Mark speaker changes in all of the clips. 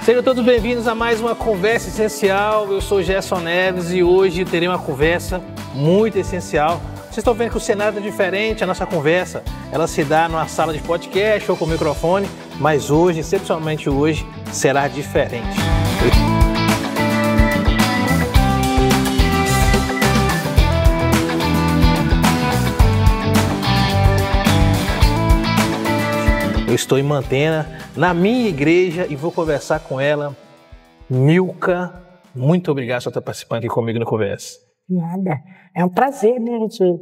Speaker 1: Sejam todos bem-vindos a mais uma Conversa Essencial. Eu sou Gerson Neves e hoje terei uma conversa muito essencial. Vocês estão vendo que o cenário é diferente, a nossa conversa, ela se dá numa sala de podcast ou com microfone, mas hoje, excepcionalmente hoje, será diferente. Eu estou em Mantena, na minha igreja, e vou conversar com ela. Milka, muito obrigado por estar participando aqui comigo na conversa.
Speaker 2: Nada. É um prazer, né, de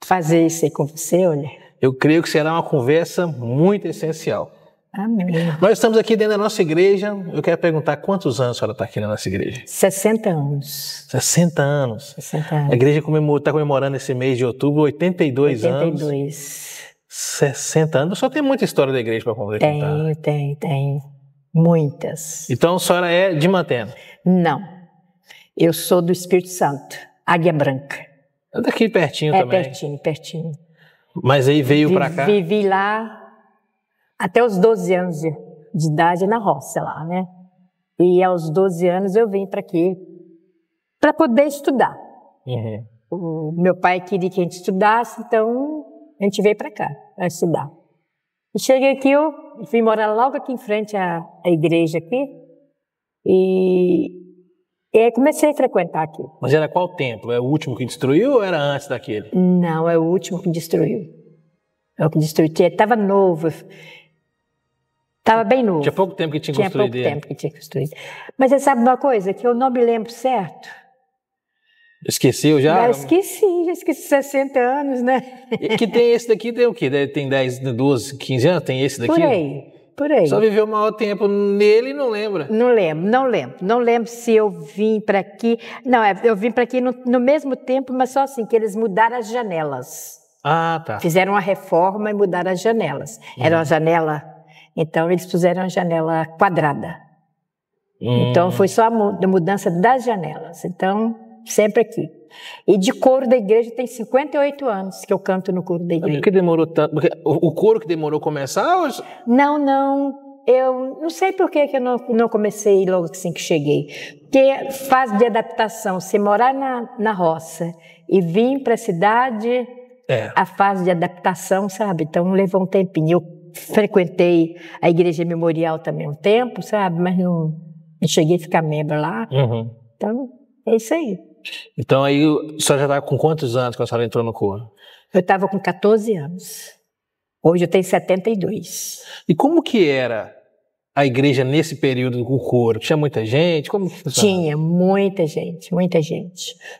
Speaker 2: fazer isso aí com você, olha.
Speaker 1: Eu creio que será uma conversa muito essencial.
Speaker 2: Amém.
Speaker 1: Nós estamos aqui dentro da nossa igreja. Eu quero perguntar quantos anos a senhora está aqui na nossa igreja?
Speaker 2: 60 anos.
Speaker 1: 60 anos.
Speaker 2: 60 anos.
Speaker 1: A igreja está comemorando esse mês de outubro 82 anos.
Speaker 2: 82.
Speaker 1: 60 anos. Só tem muita história da igreja para contar.
Speaker 2: Tem. Muitas.
Speaker 1: Então a senhora é de Mantena?
Speaker 2: Não. Eu sou do Espírito Santo, Águia Branca.
Speaker 1: É daqui pertinho também?
Speaker 2: Pertinho.
Speaker 1: Mas aí veio para cá?
Speaker 2: Vivi lá até os 12 anos de idade na roça lá, né? E aos 12 anos eu vim para aqui para poder estudar.
Speaker 1: Uhum.
Speaker 2: O meu pai queria que a gente estudasse, então a gente veio para cá para estudar. E cheguei aqui, eu fui morar logo aqui em frente à igreja aqui e aí comecei a frequentar aqui.
Speaker 1: Mas era qual templo? É o último que destruiu ou era antes daquele?
Speaker 2: Não, é o último que destruiu. É o que destruiu. Estava novo. Estava bem novo.
Speaker 1: Tinha pouco tempo que tinha construído ele.
Speaker 2: Tinha pouco tempo que tinha construído. Mas você sabe uma coisa? Que eu não me lembro certo.
Speaker 1: Esqueceu já?
Speaker 2: Já esqueci 60 anos, né?
Speaker 1: E que tem esse daqui, tem o quê? Tem 10, 12, 15 anos? Tem esse daqui?
Speaker 2: Por aí.
Speaker 1: Só viveu o maior tempo nele e não lembra?
Speaker 2: Não lembro. Não lembro se eu vim para aqui. Não, eu vim para aqui no mesmo tempo, mas só assim, que eles mudaram as janelas.
Speaker 1: Ah, tá.
Speaker 2: Fizeram uma reforma e mudaram as janelas. Era uma janela, então eles fizeram uma janela quadrada. Então foi só a mudança das janelas. Então, sempre aqui. E de coro da igreja tem 58 anos que eu canto no coro da igreja.
Speaker 1: Por que demorou tanto? Porque o coro que demorou a começar? Ou...
Speaker 2: Não. Eu não sei por que eu não comecei logo assim que cheguei. Porque fase de adaptação, se morar na roça e vir para a cidade, a fase de adaptação, sabe? Então levou um tempinho. Eu frequentei a igreja memorial também um tempo, sabe? Mas não cheguei a ficar membro lá.
Speaker 1: Uhum.
Speaker 2: Então, é isso aí.
Speaker 1: Então aí a senhora já estava com quantos anos quando a senhora entrou no coro? Eu
Speaker 2: estava com 14 anos. Hoje eu tenho 72.
Speaker 1: E como que era a igreja nesse período com o coro? Tinha muita gente? Como
Speaker 2: Tinha muita gente.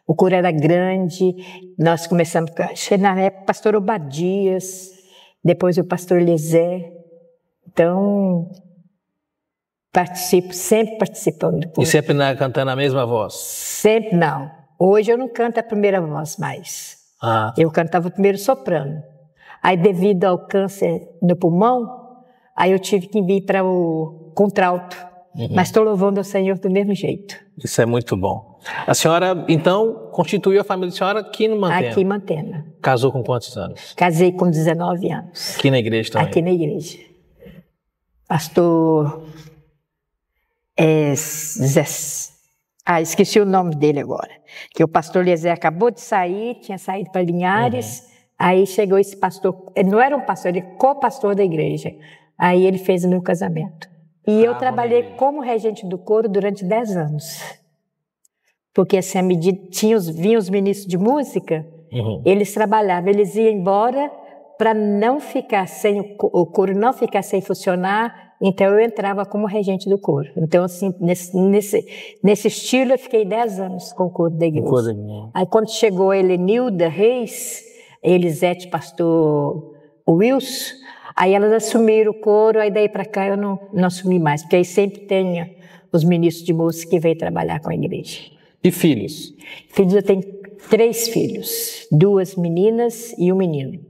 Speaker 2: O coro era grande. Nós começamos, na época, o pastor Obadias, depois o pastor Lezé. Então, sempre participando do coro.
Speaker 1: E sempre cantando a mesma voz?
Speaker 2: Sempre não. Hoje eu não canto a primeira voz mais. Eu cantava o primeiro soprano. Aí, devido ao câncer no pulmão, aí eu tive que vir para o contralto. Mas estou louvando ao Senhor do mesmo jeito.
Speaker 1: Isso é muito bom. A senhora, então, constituiu a família da senhora aqui no Mantena?
Speaker 2: Aqui em Mantena.
Speaker 1: Casou com quantos anos?
Speaker 2: Casei com 19 anos.
Speaker 1: Aqui na igreja também?
Speaker 2: Aqui na igreja. Pastor... esqueci o nome dele agora. Que o pastor Lezé acabou de sair, tinha saído para Linhares. Aí chegou esse pastor, ele não era um pastor, ele é co-pastor da igreja. Aí ele fez o meu casamento. E eu trabalhei como regente do coro durante 10 anos. Porque assim, à medida vinham os ministros de música, eles trabalhavam, eles iam embora para não ficar sem o coro não ficar sem funcionar. Então eu entrava como regente do coro. Então assim, nesse estilo eu fiquei 10 anos com o coro da igreja. Aí quando chegou a Helenilda Reis, Elisete, pastor Wilson, aí elas assumiram o coro, aí daí para cá eu não assumi mais, porque aí sempre tem os ministros de música que vêm trabalhar com a igreja.
Speaker 1: E filhos?
Speaker 2: Filhos, eu tenho 3 filhos, 2 meninas e um menino.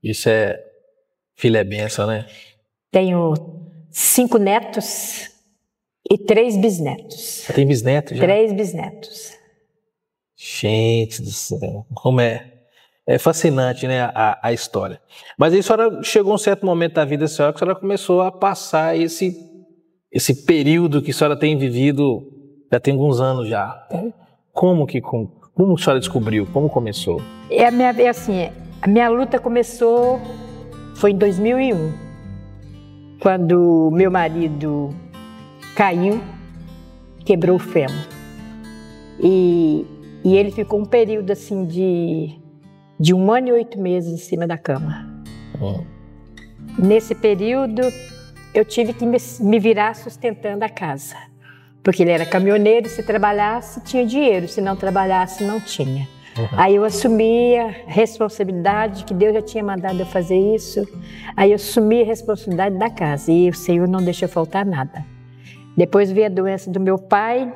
Speaker 1: Isso é... Filho é bênção, né?
Speaker 2: Tenho 5 netos e 3 bisnetos.
Speaker 1: Você tem bisnetos já?
Speaker 2: 3 bisnetos.
Speaker 1: Gente do céu, como é fascinante, né, a história. Mas aí a senhora chegou um certo momento da vida da senhora que a senhora começou a passar esse período que a senhora tem vivido já tem alguns anos já. Como a senhora descobriu? Como começou?
Speaker 2: A minha luta começou, foi em 2001, quando meu marido caiu, quebrou o fêmur. E ele ficou um período assim de 1 ano e 8 meses em cima da cama. Nesse período, eu tive que me virar sustentando a casa. Porque ele era caminhoneiro, se trabalhasse, tinha dinheiro, se não trabalhasse, não tinha. Aí eu assumi a responsabilidade, que Deus já tinha mandado eu fazer isso. Aí eu assumi a responsabilidade da casa e o Senhor não deixou faltar nada. Depois veio a doença do meu pai.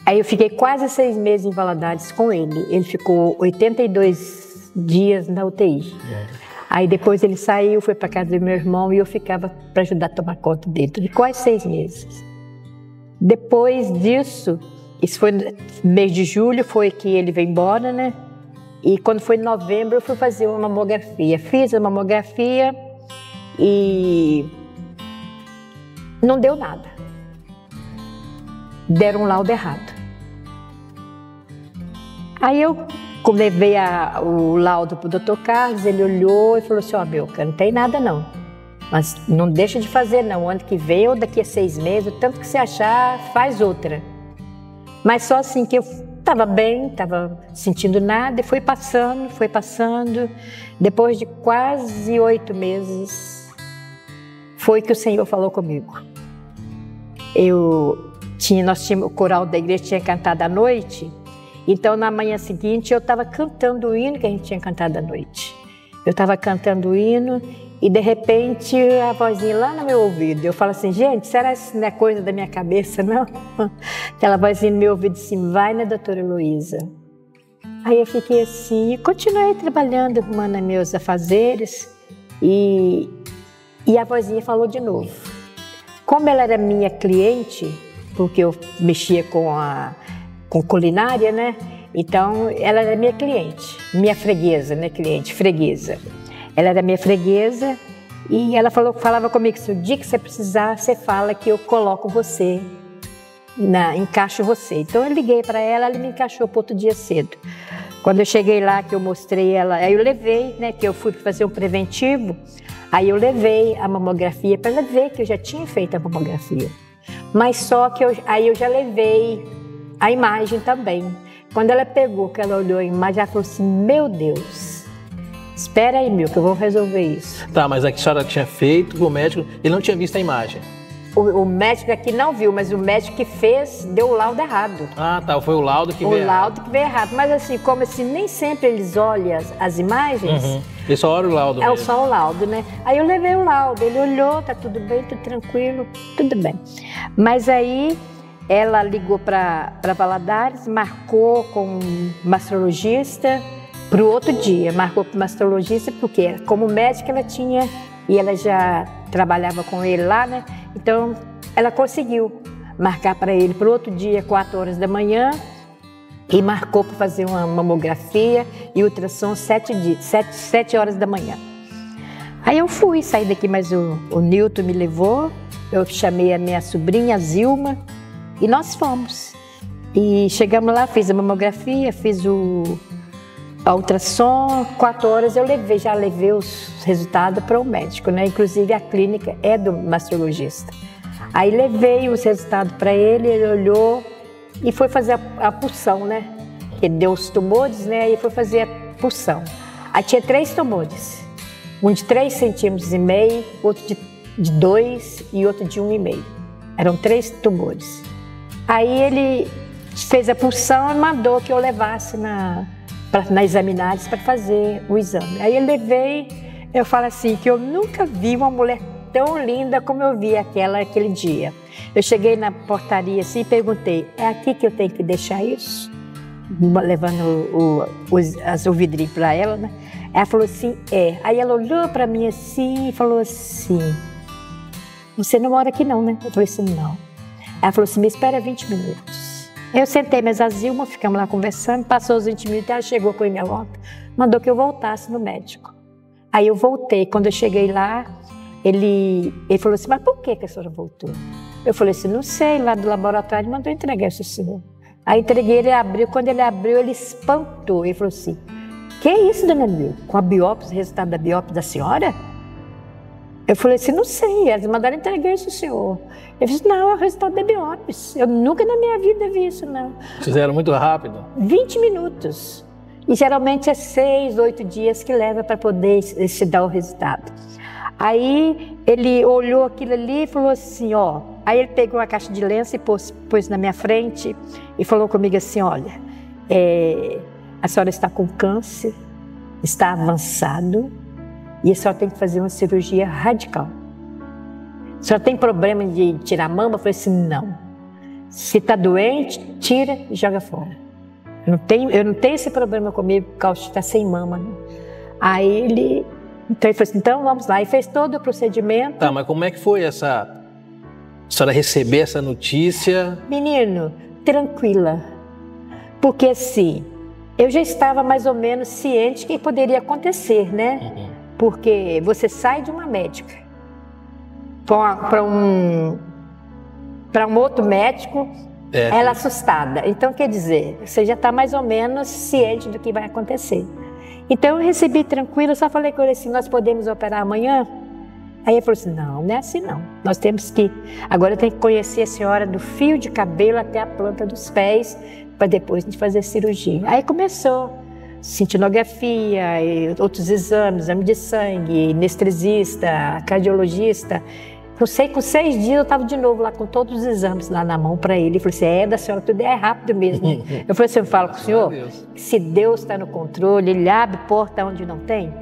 Speaker 2: Aí eu fiquei quase 6 meses em Valadares com ele. Ele ficou 82 dias na UTI. Aí depois ele saiu, foi para casa do meu irmão e eu ficava para ajudar a tomar conta dele. De quase 6 meses. Depois disso, isso foi no mês de julho, foi que ele veio embora, né? E quando foi em novembro, eu fui fazer uma mamografia. Fiz a mamografia e não deu nada. Deram um laudo errado. Aí eu levei o laudo para o Dr. Carlos, ele olhou e falou assim, ó, Milka, não tem nada não. Mas não deixa de fazer não, ano que vem ou daqui a 6 meses, o tanto que você achar, faz outra. Mas só assim que eu estava bem, estava sentindo nada e foi passando. Depois de quase 8 meses, foi que o Senhor falou comigo. Nós tínhamos o coral da igreja, tinha cantado à noite, então na manhã seguinte eu estava cantando o hino que a gente tinha cantado à noite. Eu estava cantando o hino e de repente a vozinha lá no meu ouvido, eu falo assim, gente, será que isso não é coisa da minha cabeça, não? Aquela vozinha no meu ouvido assim, vai na doutora Heloísa. Aí eu fiquei assim, e continuei trabalhando, arrumando meus afazeres e a vozinha falou de novo. Como ela era minha cliente, porque eu mexia com culinária, né? Então ela era minha cliente, minha freguesa, né? Freguesa. Ela era minha freguesa e ela falava comigo, se o dia que você precisar, você fala que eu coloco você, encaixo você. Então eu liguei para ela me encaixou para outro dia cedo. Quando eu cheguei lá, que eu mostrei ela, aí eu levei, né, que eu fui fazer um preventivo, aí eu levei a mamografia para ela ver que eu já tinha feito a mamografia. Mas só que aí eu já levei a imagem também. Quando ela pegou, que ela olhou a imagem, ela falou assim, meu Deus, espera aí, que eu vou resolver isso.
Speaker 1: Tá, mas a senhora tinha feito, o médico, ele não tinha visto a imagem.
Speaker 2: O médico aqui não viu, mas o médico que fez deu o laudo errado.
Speaker 1: Ah, tá, foi o laudo que veio errado.
Speaker 2: O laudo que veio errado, mas assim, como assim, nem sempre eles olham as imagens.
Speaker 1: Ele só olha o laudo mesmo.
Speaker 2: Só o laudo, né? Aí eu levei o laudo, ele olhou, tá tudo bem, tudo tranquilo, tudo bem. Mas aí ela ligou para Valadares, marcou com um mastologista para o outro dia, marcou para o mastologista, porque como médica ela tinha, e ela já trabalhava com ele lá, né? Então ela conseguiu marcar para ele para o outro dia, 4 horas da manhã, e marcou para fazer uma mamografia e ultrassom 7 horas da manhã. Aí eu fui, saí daqui, mas o Nilton me levou, eu chamei a minha sobrinha, a Zilma, e nós fomos. E chegamos lá, fiz a mamografia, fiz a ultrassom, 4 horas eu já levei os resultados para o médico, né? Inclusive a clínica é do mastologista. Aí levei os resultados para ele, ele olhou e foi fazer a punção, né? Ele deu os tumores, né? E foi fazer a punção. Aí tinha 3 tumores, um de 3,5 cm, outro de 2 e outro de 1,5. Eram 3 tumores. Aí ele fez a punção e mandou que eu levasse na examinares para fazer o exame. Aí eu levei, eu falo assim, que eu nunca vi uma mulher tão linda como eu vi aquele dia. Eu cheguei na portaria assim e perguntei, é aqui que eu tenho que deixar isso? Levando o vidrinho para ela, né? Ela falou assim, é. Aí ela olhou para mim assim e falou assim, você não mora aqui não, né? Eu falei assim, não. Ela falou assim, me espera 20 minutos. Eu sentei, mas a Zilma, ficamos lá conversando, passou os 20 minutos, ela chegou com o envelope, mandou que eu voltasse no médico. Aí eu voltei, quando eu cheguei lá, ele falou assim, mas por que a senhora voltou? Eu falei assim, não sei, lá do laboratório ele mandou entregar isso, senhor. Aí entreguei, ele abriu, quando ele abriu, ele espantou. Ele falou assim, que é isso, dona Mil? Com a biópsia, o resultado da biópsia da senhora? Eu falei assim, não sei, eles mandaram entregar isso, senhor. Ele disse, não, é o resultado da biópsia. Eu nunca na minha vida vi isso, não.
Speaker 1: Fizeram muito rápido?
Speaker 2: 20 minutos. E geralmente é 6, 8 dias que leva para poder se dar o resultado. Aí ele olhou aquilo ali e falou assim, ó. Aí ele pegou uma caixa de lenço e pôs na minha frente e falou comigo assim, olha, a senhora está com câncer, está avançado e a senhora tem que fazer uma cirurgia radical. A senhora tem problema de tirar a mama? Eu falei assim, não. Se está doente, tira e joga fora. Eu não tenho esse problema comigo por causa de estar sem mama. Né? Aí ele falou assim, então vamos lá. E fez todo o procedimento.
Speaker 1: Tá, mas como é que foi a senhora receber essa notícia?
Speaker 2: Menino, tranquila. Porque assim, eu já estava mais ou menos ciente que poderia acontecer, né? Uhum. Porque você sai de uma médica para um outro médico, ela assustada. Então, quer dizer, você já está mais ou menos ciente do que vai acontecer. Então, eu recebi tranquilo, só falei com ele assim, nós podemos operar amanhã? Aí ele falou assim, não é assim não. Nós temos que, agora eu tenho que conhecer a senhora do fio de cabelo até a planta dos pés, para depois a gente fazer cirurgia. Aí começou cintilografia, e outros exames, exame de sangue, anestesista, cardiologista. Não sei, com 6 dias eu estava de novo lá com todos os exames lá na mão para ele. Ele falou assim, da senhora tudo é rápido mesmo. Eu falei assim, eu falo com o senhor, se Deus está no controle, Ele abre porta onde não tem.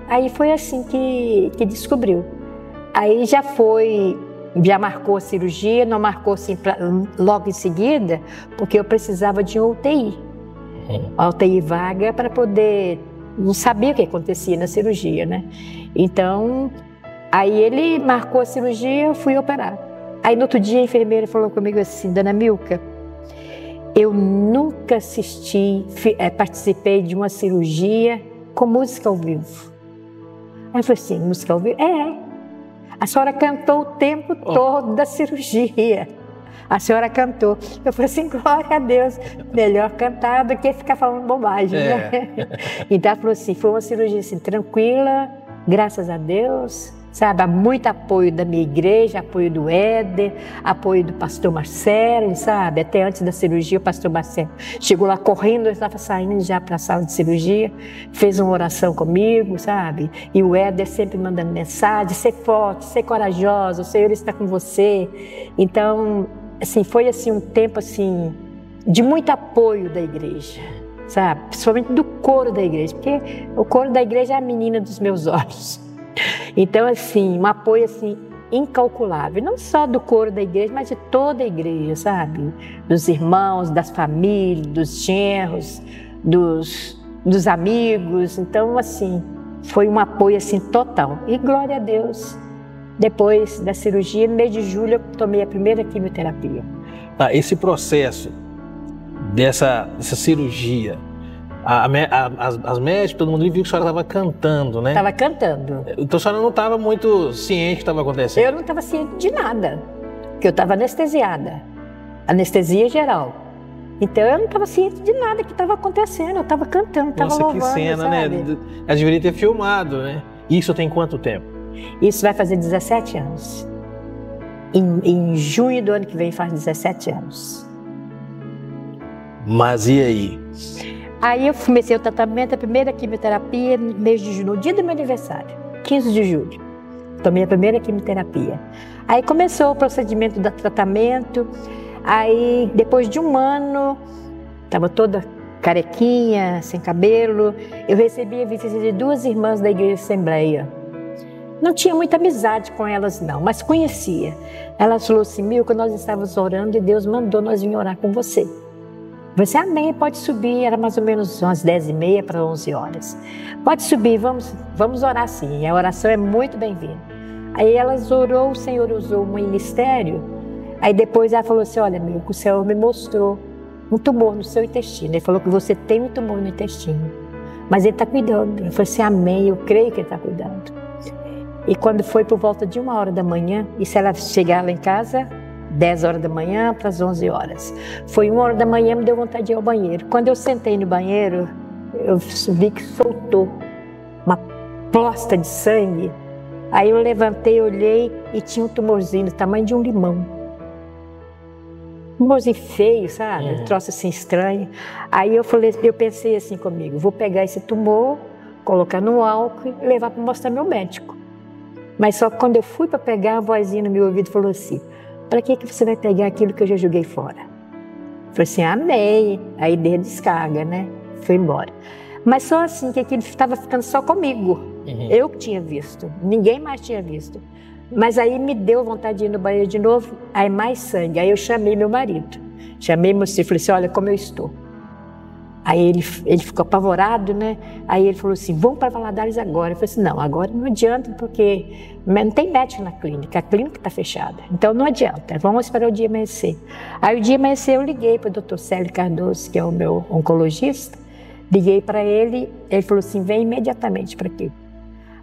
Speaker 2: Aí foi assim que descobriu. Aí já marcou a cirurgia, não marcou assim logo em seguida, porque eu precisava de um UTI. A UTI vaga para poder, não sabia o que acontecia na cirurgia, né? Então, aí ele marcou a cirurgia, eu fui operar. Aí no outro dia a enfermeira falou comigo assim, dona Milka, eu nunca participei de uma cirurgia com música ao vivo. Aí eu falei assim, música ao vivo? A senhora cantou o tempo todo da cirurgia. A senhora cantou. Eu falei assim, glória a Deus, melhor cantar do que ficar falando bobagem, né? Então ela falou assim, foi uma cirurgia assim, tranquila, graças a Deus, sabe? Há muito apoio da minha igreja, apoio do Éder, apoio do pastor Marcelo, sabe? Até antes da cirurgia, o pastor Marcelo chegou lá correndo, eu estava saindo já para a sala de cirurgia, fez uma oração comigo, sabe? E o Éder sempre mandando mensagem, ser forte, ser corajosa, o Senhor está com você. Então, assim, foi assim um tempo assim de muito apoio da igreja, sabe? Principalmente do coro da igreja, porque o coro da igreja é a menina dos meus olhos. Então, assim, um apoio assim incalculável, não só do coro da igreja, mas de toda a igreja, sabe? Dos irmãos, das famílias, dos genros, dos amigos. Então, assim, foi um apoio assim total. E glória a Deus. Depois da cirurgia, no mês de julho, eu tomei a primeira quimioterapia.
Speaker 1: Esse processo dessa cirurgia, as médicas, todo mundo viu que a senhora estava cantando, né? Estava
Speaker 2: cantando.
Speaker 1: Então a senhora não estava muito ciente do que estava acontecendo?
Speaker 2: Eu não estava ciente de nada, porque eu estava anestesiada, anestesia geral. Então eu não estava ciente de nada que estava acontecendo, eu estava cantando, estava louvando.
Speaker 1: Nossa, que cena, sabe? Né? Ela deveria ter filmado, né? Isso tem quanto tempo?
Speaker 2: Isso vai fazer 17 anos. Em junho do ano que vem faz 17 anos.
Speaker 1: Mas e aí?
Speaker 2: Aí eu comecei o tratamento, a primeira quimioterapia no mês de julho, no dia do meu aniversário, 15 de julho. Tomei a primeira quimioterapia. Aí começou o procedimento do tratamento. Aí depois de um ano, estava toda carequinha, sem cabelo, eu recebi a visita de 2 irmãs da Igreja Assembleia. Não tinha muita amizade com elas não, mas conhecia. Elas falaram assim, Milka, nós estávamos orando e Deus mandou nós vir orar com você. Você, amém, pode subir, era mais ou menos umas 10h30 para 11 horas. Pode subir, vamos orar sim, a oração é muito bem-vinda. Aí elas orou, o Senhor usou um ministério, aí depois ela falou assim, olha, Milka, o Senhor me mostrou um tumor no seu intestino. Ele falou que você tem um tumor no intestino, mas Ele está cuidando. Eu falei assim, amém, eu creio que Ele está cuidando. E quando foi por volta de 1h da manhã, e se ela chegar lá em casa, 10 horas da manhã para as 11 horas. Foi 1h da manhã, me deu vontade de ir ao banheiro. Quando eu sentei no banheiro, eu vi que soltou uma plosta de sangue. Aí eu levantei, olhei e tinha um tumorzinho do tamanho de um limão. Um tumorzinho feio, sabe? Um troço assim estranho. Aí eu pensei assim comigo, vou pegar esse tumor, colocar no álcool e levar para mostrar ao meu médico. Mas só que quando eu fui para pegar, a vozinha no meu ouvido falou assim, para que você vai pegar aquilo que eu já joguei fora? Eu falei assim, amei. Aí dei a descarga, né? Fui embora. Mas só assim, que aquilo estava ficando só comigo. Eu que tinha visto, ninguém mais tinha visto. Mas aí me deu vontade de ir no banheiro de novo, aí mais sangue. Aí eu chamei meu marido, chamei meu filho, falei assim, olha como eu estou. Aí ele ficou apavorado, né? Aí ele falou assim, vamos para Valadares agora. Eu falei assim, não, agora não adianta, porque não tem médico na clínica, a clínica está fechada. Então não adianta, vamos esperar o dia amanhecer. Aí o dia amanhecer eu liguei para o Dr. Célio Cardoso, que é o meu oncologista, liguei para ele, ele falou assim, vem imediatamente para aqui.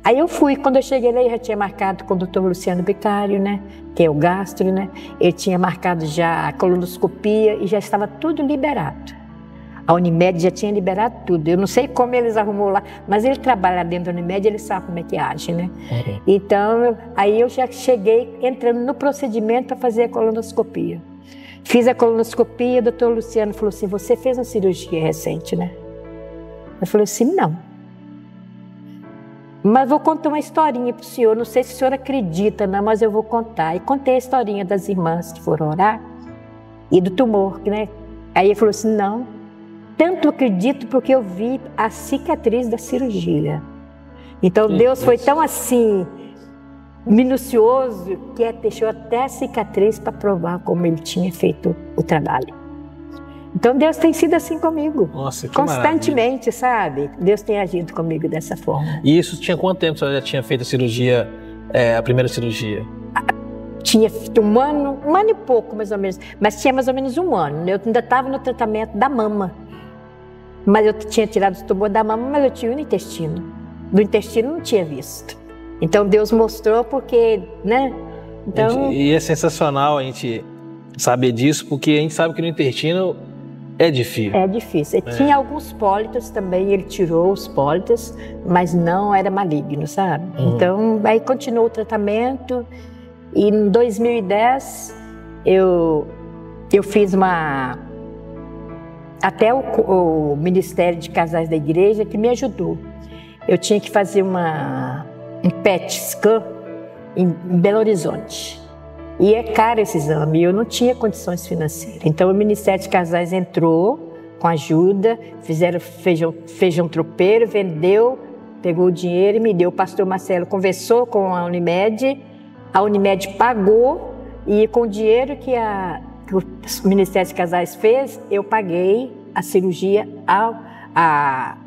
Speaker 2: Aí eu fui, quando eu cheguei lá, eu já tinha marcado com o Dr. Luciano Bicário, né, que é o gastro, né, ele tinha marcado já a colonoscopia e já estava tudo liberado. A Unimed já tinha liberado tudo, eu não sei como eles arrumou lá, mas ele trabalha dentro da Unimed, ele sabe como é que age, né. Então, aí eu já cheguei entrando no procedimento para fazer a colonoscopia. Fiz a colonoscopia, o Dr. Luciano falou assim, você fez uma cirurgia recente, né? Eu falei assim, não. Mas vou contar uma historinha para o senhor, não sei se o senhor acredita, não, mas eu vou contar. E contei a historinha das irmãs que foram orar e do tumor, né? Aí ele falou assim, não, tanto acredito porque eu vi a cicatriz da cirurgia. Então Deus foi tão assim, minucioso, que deixou até a cicatriz para provar como ele tinha feito o trabalho. Então Deus tem sido assim comigo.
Speaker 1: Nossa, que
Speaker 2: constantemente, sabe? Deus tem agido comigo dessa forma.
Speaker 1: E isso tinha quanto tempo você já tinha feito a cirurgia, a primeira cirurgia?
Speaker 2: Tinha feito um ano e pouco mais ou menos, mas tinha mais ou menos 1 ano. Eu ainda estava no tratamento da mama, mas eu tinha tirado o tumor da mama, mas eu tinha no intestino. Do intestino não tinha visto. Então Deus mostrou porque, né? Então...
Speaker 1: E é sensacional a gente saber disso, porque a gente sabe que no intestino é difícil.
Speaker 2: É difícil. Tinha alguns pólitos também, ele tirou os pólitos, mas não era maligno, sabe? Então, aí continuou o tratamento e em 2010 eu fiz até o Ministério de Casais da Igreja que me ajudou. Eu tinha que fazer um PET scan em Belo Horizonte. E é caro esse exame, eu não tinha condições financeiras. Então o Ministério de Casais entrou com ajuda, fizeram feijão tropeiro, vendeu, pegou o dinheiro e me deu. O pastor Marcelo conversou com a Unimed pagou e com o dinheiro que o Ministério de Casais fez, eu paguei a cirurgia,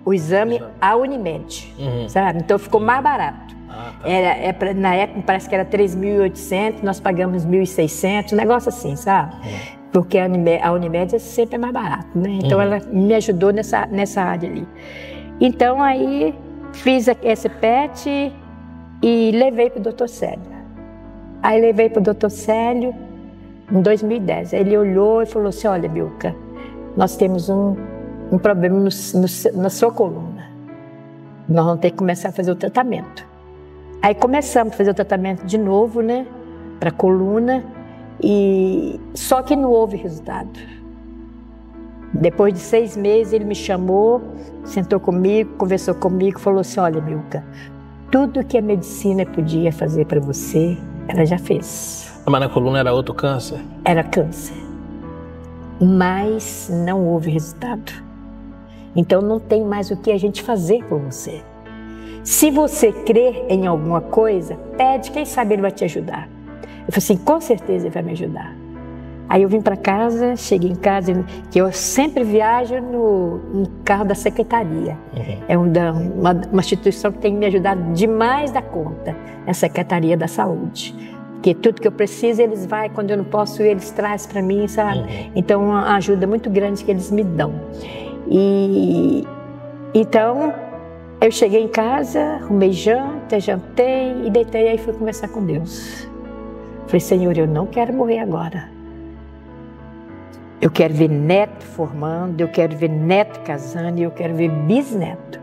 Speaker 2: o exame à Unimed, sabe? Então ficou mais barato. Tá. Na época parece que era 3.800, nós pagamos 1.600, um negócio assim, sabe? Porque a Unimed sempre é mais barato, né? Então ela me ajudou nessa área ali. Então aí fiz esse PET e levei para o Dr. Célio. Aí levei para o Dr. Célio em 2010. Ele olhou e falou assim, olha, Bilka, nós temos um problema na sua coluna. Nós vamos ter que começar a fazer o tratamento. Aí começamos a fazer o tratamento de novo, né, para a coluna, só que não houve resultado. Depois de 6 meses ele me chamou, sentou comigo, conversou comigo, falou assim, olha, Bilka, tudo que a medicina podia fazer para você, ela já fez.
Speaker 1: Mas na coluna era outro câncer?
Speaker 2: Era câncer, mas não houve resultado. Então não tem mais o que a gente fazer por você. Se você crer em alguma coisa, pede, quem sabe ele vai te ajudar. Eu falei assim, com certeza ele vai me ajudar. Aí eu vim para casa, cheguei em casa, que eu sempre viajo no carro da secretaria. É uma instituição que tem me ajudado demais da conta, é a Secretaria da Saúde. Porque tudo que eu preciso, eles vão, quando eu não posso ir, eles trazem para mim, sabe? Então, uma ajuda muito grande que eles me dão. Então, Eu cheguei em casa, arrumei janta, jantei e deitei, aí fui conversar com Deus. Falei, Senhor, eu não quero morrer agora. Eu quero ver neto formando, eu quero ver neto casando e eu quero ver bisneto.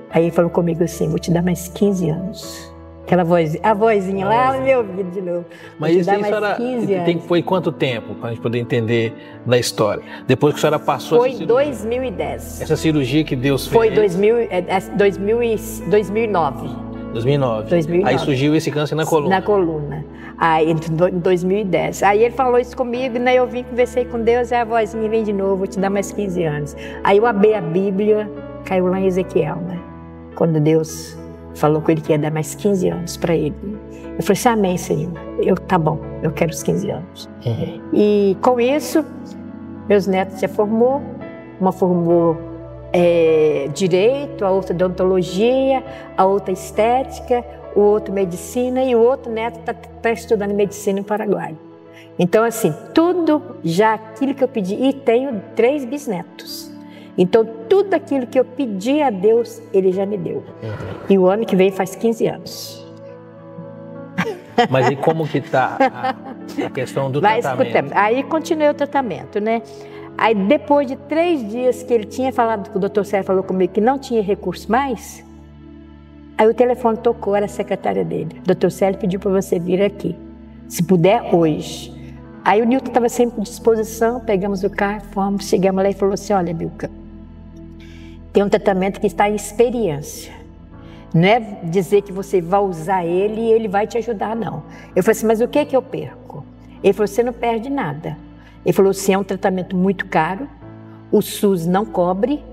Speaker 2: Aí ele falou comigo assim, vou te dar mais 15 anos. Aquela vozinha, a vozinha lá no meu ouvido de novo.
Speaker 1: Mas isso aí, foi quanto tempo, para a gente poder entender da história? Depois que a senhora passou
Speaker 2: essa cirurgia? Foi 2010.
Speaker 1: Essa cirurgia que Deus fez?
Speaker 2: Foi 2009.
Speaker 1: 2009. Aí surgiu esse câncer na coluna.
Speaker 2: Na coluna. Aí, em 2010. Aí ele falou isso comigo, né? Eu vim, conversei com Deus, e a vozinha vem de novo, vou te dar mais 15 anos. Aí eu abri a Bíblia, caiu lá em Ezequiel, né? Quando Deus falou com ele que ia dar mais 15 anos para ele. Eu falei assim, amém, Senhor. Tá bom, eu quero os 15 anos. Uhum. E com isso, meus netos já formou. Uma formou Direito, a outra Odontologia, a outra Estética, o outro Medicina e o outro neto está estudando Medicina no Paraguai. Então, assim, tudo já aquilo que eu pedi. E tenho 3 bisnetos. Então, tudo aquilo que eu pedi a Deus, Ele já me deu. Uhum. E o ano que vem faz 15 anos.
Speaker 1: Mas e como que está a questão do tratamento?
Speaker 2: Aí continuei o tratamento, né? Aí depois de 3 dias que ele tinha falado, que o doutor Sérgio falou comigo que não tinha recurso mais, aí o telefone tocou, era a secretária dele. O doutor Sérgio pediu para você vir aqui, se puder hoje. Aí o Nilton estava sempre à disposição, pegamos o carro, fomos, chegamos lá e falou assim, olha, Milka, tem um tratamento que está em experiência. Não é dizer que você vai usar ele e ele vai te ajudar, não. Eu falei assim, mas o que é que eu perco? Ele falou, você não perde nada. Ele falou assim, é um tratamento muito caro, o SUS não cobre,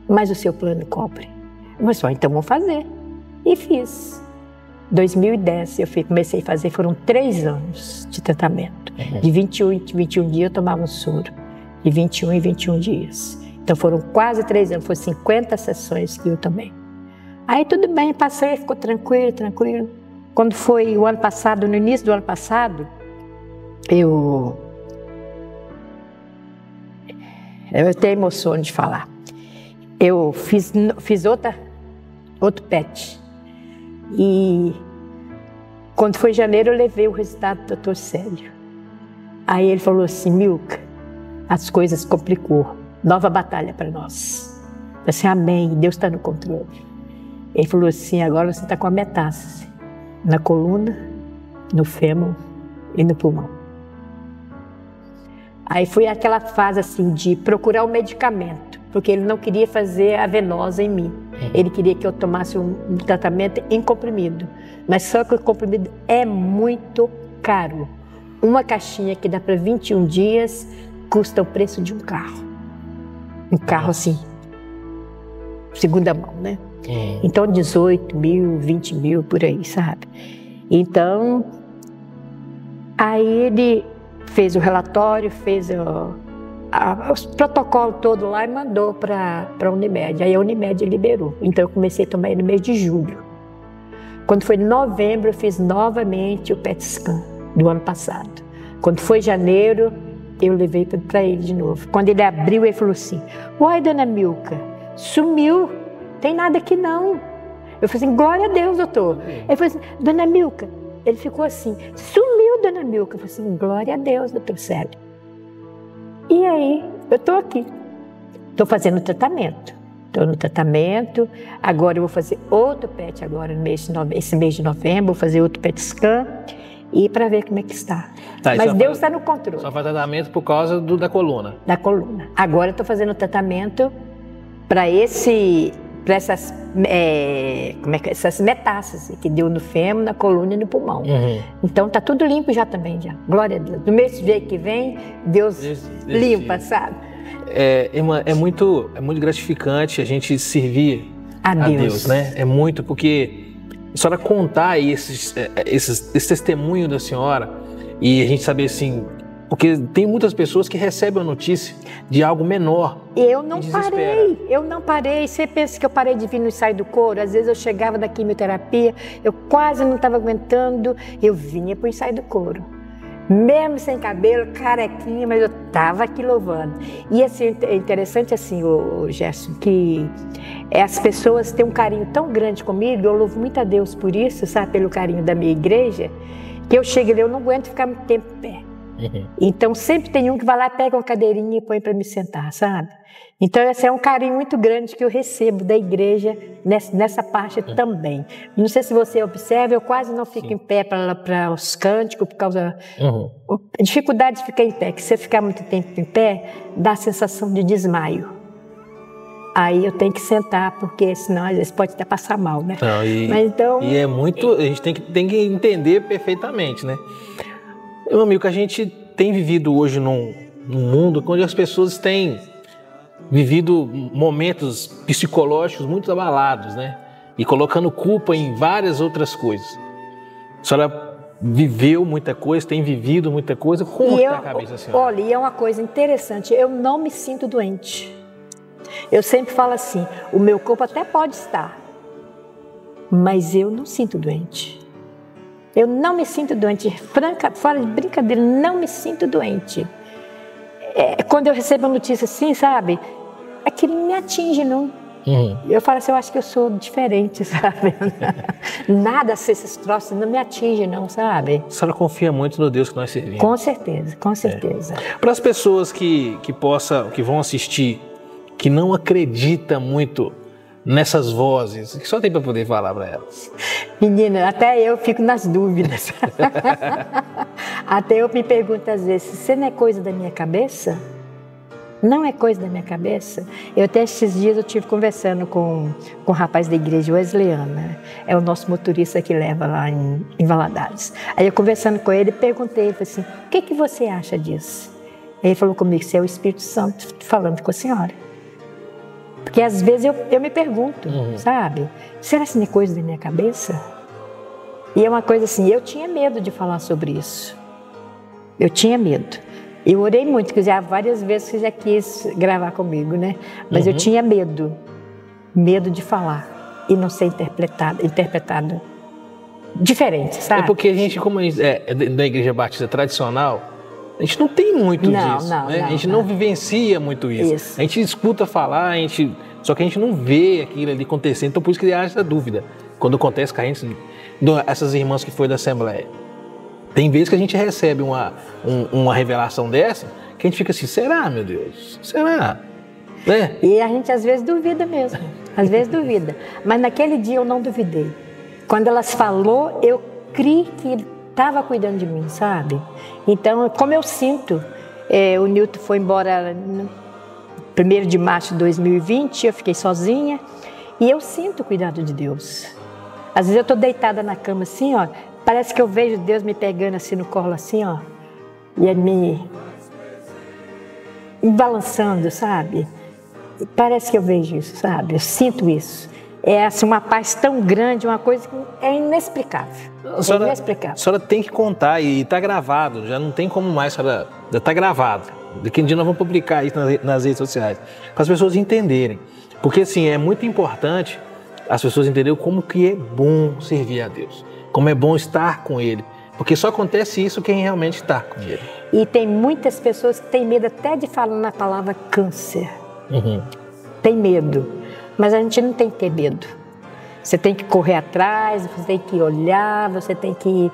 Speaker 2: mas o seu plano cobre. Eu falei assim, então vou fazer. E fiz. 2010 eu comecei a fazer, foram 3 anos de tratamento. Uhum. De 21 em 21 dias eu tomava um soro, de 21 em 21 dias. Então foram quase 3 anos, foram 50 sessões que eu tomei. Aí tudo bem, passei, ficou tranquilo. Quando foi o ano passado, no início do ano passado, eu tenho emoção de falar. Eu fiz outro PET. E quando foi janeiro, eu levei o resultado do doutor Célio. Aí ele falou assim, Milka, as coisas complicou. Nova batalha para nós. Eu falei assim, amém, Deus está no controle. Ele falou assim, agora você está com a metástase na coluna, no fêmur e no pulmão. Aí foi aquela fase assim de procurar o medicamento, porque ele não queria fazer a venosa em mim. Ele queria que eu tomasse um tratamento em comprimido. Mas só que o comprimido é muito caro. Uma caixinha que dá para 21 dias custa o preço de um carro. Um carro assim, segunda mão, né? Então 18 mil, 20 mil, por aí, sabe? Então, aí ele fez o relatório, fez os protocolos todo lá e mandou para a Unimed. Aí a Unimed liberou. Então eu comecei a tomar no mês de julho. Quando foi novembro, eu fiz novamente o PET scan do ano passado. Quando foi janeiro, eu levei para ele de novo. Quando ele abriu, ele falou assim, uai, dona Milka, sumiu, tem nada aqui não. Eu falei assim, glória a Deus, doutor. Ele falou assim, dona Milka, ele ficou assim, sumiu, dona Milka. Eu falei assim, glória a Deus, doutor Célio. E aí, eu estou aqui, estou fazendo tratamento. Estou no tratamento, agora eu vou fazer outro PET agora, esse mês de novembro, vou fazer outro PET scan e para ver como é que está. Tá, mas Deus está no controle.
Speaker 1: Só faz tratamento por causa da coluna?
Speaker 2: Da coluna. Agora eu estou fazendo tratamento para essas metástases que deu no fêmur, na coluna e no pulmão. Uhum. Então tá tudo limpo já também, já. Glória a Deus. No mês que vem, Deus limpa, sabe?
Speaker 1: É muito gratificante a gente servir a Deus, né? É muito, porque a senhora contar esse testemunho da senhora e a gente saber assim, porque tem muitas pessoas que recebem a notícia de algo menor.
Speaker 2: Eu não parei. Você pensa que eu parei de vir no ensaio do couro? Às vezes eu chegava da quimioterapia, eu quase não estava aguentando, eu vinha para o ensaio do couro. Mesmo sem cabelo, carequinha, mas eu estava aqui louvando. E assim, é interessante assim, o Gerson, que as pessoas têm um carinho tão grande comigo, eu louvo muito a Deus por isso, sabe, pelo carinho da minha igreja, que eu chego ali, eu não aguento ficar muito tempo em pé. Então sempre tem um que vai lá, pega uma cadeirinha e põe para me sentar, sabe? Então esse é um carinho muito grande que eu recebo da igreja nessa parte também. Não sei se você observa, eu quase não fico em pé para os cânticos, por causa da dificuldade de ficar em pé, que se você ficar muito tempo em pé, dá a sensação de desmaio. Aí eu tenho que sentar, porque senão às vezes pode até passar mal, né?
Speaker 1: Não,
Speaker 2: Mas, então,
Speaker 1: e é muito, a gente tem que entender perfeitamente, né? Meu amigo, que a gente tem vivido hoje num mundo onde as pessoas têm vivido momentos psicológicos muito abalados, né? E colocando culpa em várias outras coisas. A senhora viveu muita coisa, tem vivido muita coisa. Como está a cabeça da senhora?
Speaker 2: Olha, e é uma coisa interessante, eu não me sinto doente. Eu sempre falo assim, o meu corpo até pode estar, mas eu não sinto doente. Eu não me sinto doente, fora de brincadeira, não me sinto doente. Quando eu recebo a notícia assim, sabe, aquilo não me atinge, não. Eu falo assim, eu acho que eu sou diferente, sabe? Nada, esses troços não me atinge, não, sabe?
Speaker 1: A senhora confia muito no Deus que nós servimos?
Speaker 2: Com certeza, com certeza.
Speaker 1: Para as pessoas que vão assistir, que não acreditam muito nessas vozes, o que só tem para poder falar para elas?
Speaker 2: Menina, até eu fico nas dúvidas. Até eu me pergunto às vezes, isso não é coisa da minha cabeça? Não é coisa da minha cabeça? Eu até esses dias eu estive conversando com um rapaz da igreja wesleyana, é o nosso motorista que leva lá em Valadares. Aí eu conversando com ele, perguntei, ele falei assim, o que você acha disso? Aí ele falou comigo, isso é o Espírito Santo falando com a senhora. Porque às vezes eu me pergunto, sabe? Será que isso não é coisa da minha cabeça? E é uma coisa assim, eu tinha medo de falar sobre isso. Eu tinha medo. Eu orei muito, que já várias vezes que já quis gravar comigo, né? Mas eu tinha medo. Medo de falar e não ser interpretado diferente, sabe?
Speaker 1: É porque a gente, como é da igreja batista tradicional, a gente não tem muito disso, né? A gente não vivencia muito isso. A gente escuta falar, só que a gente não vê aquilo ali acontecendo, então por isso que há essa dúvida. Quando acontece com a gente, essas irmãs que foi da Assembleia. Tem vezes que a gente recebe uma revelação dessa, que a gente fica assim, será, meu Deus? Será? Né?
Speaker 2: E a gente às vezes duvida mesmo, às vezes duvida. Mas naquele dia eu não duvidei. Quando elas falou, eu criei que ele estava cuidando de mim, sabe? Então, como eu sinto, o Nilton foi embora no 1º de março de 2020, eu fiquei sozinha, e eu sinto o cuidado de Deus. Às vezes eu estou deitada na cama assim, ó, parece que eu vejo Deus me pegando assim no colo, assim, ó, e me balançando, sabe? Parece que eu vejo isso, sabe? Eu sinto isso. É assim, uma paz tão grande, uma coisa que é inexplicável. A
Speaker 1: senhora tem que contar, e está gravado, já não tem como mais, já está gravado. Daqui a dia nós vamos publicar isso nas redes sociais, para as pessoas entenderem. Porque assim, é muito importante as pessoas entenderem como que é bom servir a Deus, como é bom estar com Ele, porque só acontece isso quem realmente está com Ele.
Speaker 2: E tem muitas pessoas que têm medo até de falar na palavra câncer. Tem medo, mas a gente não tem que ter medo. Você tem que correr atrás, você tem que olhar, você tem que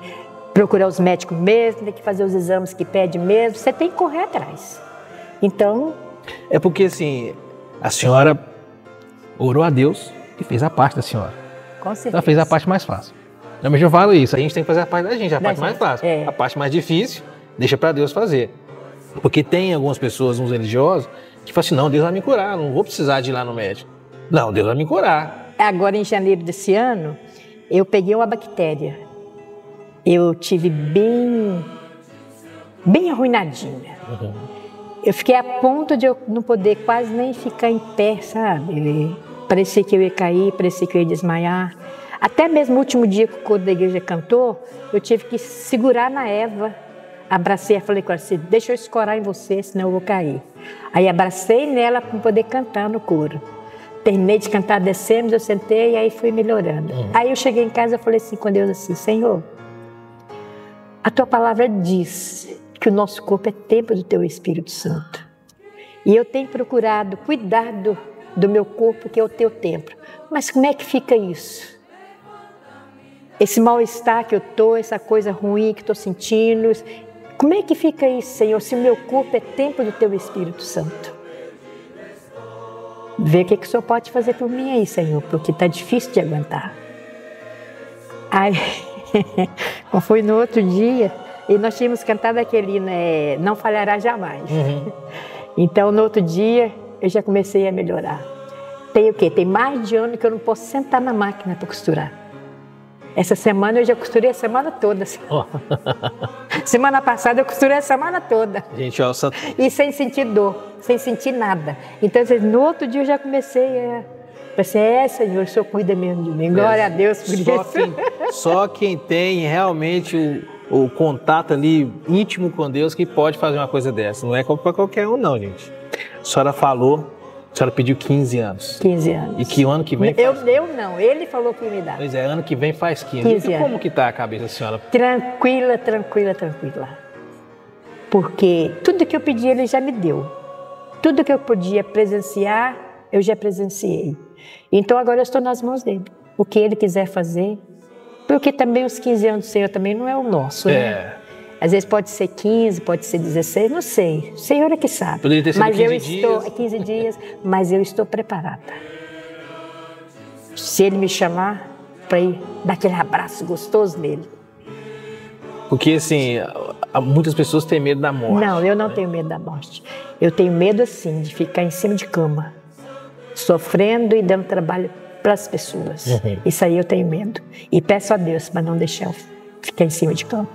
Speaker 2: procurar os médicos mesmo, tem que fazer os exames que pede mesmo, você tem que correr atrás. Então...
Speaker 1: É porque assim, a senhora orou a Deus e fez a parte da senhora.
Speaker 2: Com certeza.
Speaker 1: Ela fez a parte mais fácil. Eu já falo isso, a gente tem que fazer a parte da gente, a parte mais fácil. A parte mais difícil, deixa para Deus fazer. Porque tem algumas pessoas, uns religiosos, que falam assim, não, Deus vai me curar, não vou precisar de ir lá no médico. Não, Deus vai me curar.
Speaker 2: Agora, em janeiro desse ano, eu peguei uma bactéria. Eu tive bem arruinadinha. Eu fiquei a ponto de eu não poder quase nem ficar em pé, sabe? Parecia que eu ia cair, parecia que eu ia desmaiar. Até mesmo o último dia que o coro da igreja cantou, eu tive que segurar na Eva. Abracei, falei com ela assim, deixa eu escorar em você, senão eu vou cair. Aí abracei nela para poder cantar no coro. Terminei de cantar, descemos, eu sentei e aí fui melhorando. Aí eu cheguei em casa e falei assim com Deus assim, Senhor, A tua palavra diz que o nosso corpo é templo do teu Espírito Santo. E eu tenho procurado cuidar do meu corpo, que é o teu templo. Mas como é que fica isso? Esse mal-estar que eu estou, essa coisa ruim que estou sentindo, como é que fica isso, Senhor, se o meu corpo é templo do teu Espírito Santo? Vê o que o Senhor pode fazer por mim aí, Senhor, porque está difícil de aguentar. Aí, foi no outro dia, e nós tínhamos cantado aquele, né, Não Falhará Jamais. Uhum. Então, no outro dia, eu já comecei a melhorar. Tem o quê? Tem mais de ano que eu não posso sentar na máquina para costurar. Essa semana eu já costurei a semana toda. Oh. Semana passada eu costurei a semana toda.
Speaker 1: Gente, ó, só...
Speaker 2: E sem sentir dor, sem sentir nada. Então, no outro dia eu já comecei a... Pensei, Senhor, o Senhor cuida mesmo de mim. Glória a Deus por isso.
Speaker 1: Só quem tem realmente o contato ali íntimo com Deus que pode fazer uma coisa dessa. Não é para qualquer um, não, gente. A senhora falou, a senhora pediu 15 anos.
Speaker 2: 15 anos.
Speaker 1: E que o ano que vem
Speaker 2: faz... Eu não, ele falou que ia me dar.
Speaker 1: Pois é, ano que vem faz 15 e como que tá a cabeça da senhora?
Speaker 2: Tranquila, tranquila, tranquila. Porque tudo que eu pedi, ele já me deu. Tudo que eu podia presenciar, eu já presenciei. Então agora eu estou nas mãos dele. O que ele quiser fazer. Porque também os 15 anos do Senhor também não é o nosso, né? Às vezes pode ser 15, pode ser 16, não sei. O Senhor é que sabe.
Speaker 1: Poderia ter sido
Speaker 2: mas
Speaker 1: 15
Speaker 2: eu estou 15 dias, mas eu estou preparada. Se ele me chamar para ir dar aquele abraço gostoso nele.
Speaker 1: Porque assim, muitas pessoas têm medo da morte.
Speaker 2: Não, eu não tenho medo da morte. Eu tenho medo assim de ficar em cima de cama, sofrendo e dando trabalho para as pessoas. Uhum. Isso aí eu tenho medo. E peço a Deus para não deixar eu ficar em cima de cama.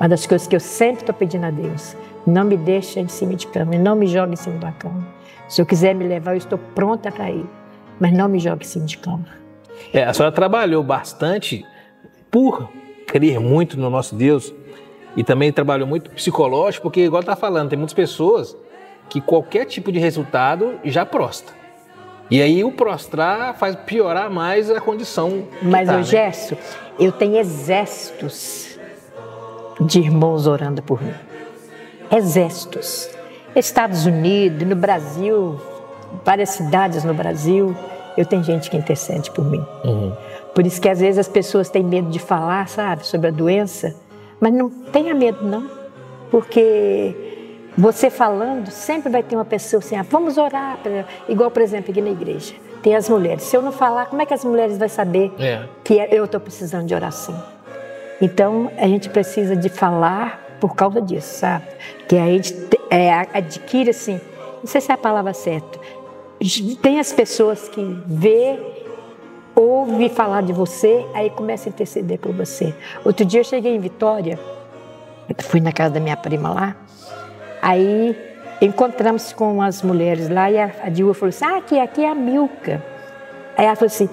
Speaker 2: Uma das coisas que eu sempre estou pedindo a Deus, não me deixe em cima de cama, não me jogue em cima da cama. Se eu quiser me levar, eu estou pronta para ir, mas não me jogue em cima de cama.
Speaker 1: A senhora trabalhou bastante por crer muito no nosso Deus e também trabalhou muito psicológico, porque igual está falando, tem muitas pessoas que qualquer tipo de resultado já prostra. E aí o prostrar faz piorar mais a condição.
Speaker 2: Mas, Gerson, eu tenho exércitos de irmãos orando por mim. Exércitos. Estados Unidos, no Brasil, várias cidades no Brasil, eu tenho gente que intercede por mim. Uhum. Por isso que às vezes as pessoas têm medo de falar, sabe, sobre a doença, mas não tenha medo não, porque você falando, sempre vai ter uma pessoa assim, vamos orar, igual por exemplo aqui na igreja, tem as mulheres. Se eu não falar, como é que as mulheres vão saber que eu estou precisando de oração? Então, a gente precisa de falar por causa disso, sabe? Que a gente adquire assim, não sei se é a palavra certa, tem as pessoas que ouve falar de você, aí começa a interceder por você. Outro dia eu cheguei em Vitória, fui na casa da minha prima lá, aí encontramos com as mulheres lá e a Dilma falou assim, aqui é a Milka. Aí ela falou assim,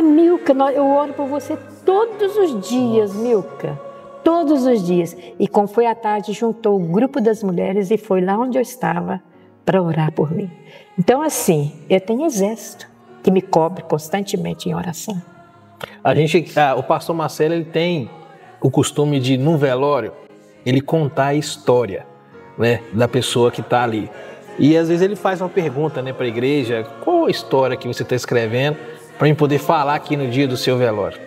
Speaker 2: Milka, eu oro por você todos os dias, Milka, todos os dias. E como foi à tarde, juntou o grupo das mulheres e foi lá onde eu estava para orar por mim. Então assim, eu tenho exército que me cobre constantemente em oração.
Speaker 1: O pastor Marcelo, ele tem o costume de, no velório, ele contar a história, né, da pessoa que está ali. E às vezes ele faz uma pergunta, né, para a igreja, qual a história que você está escrevendo para eu poder falar aqui no dia do seu velório.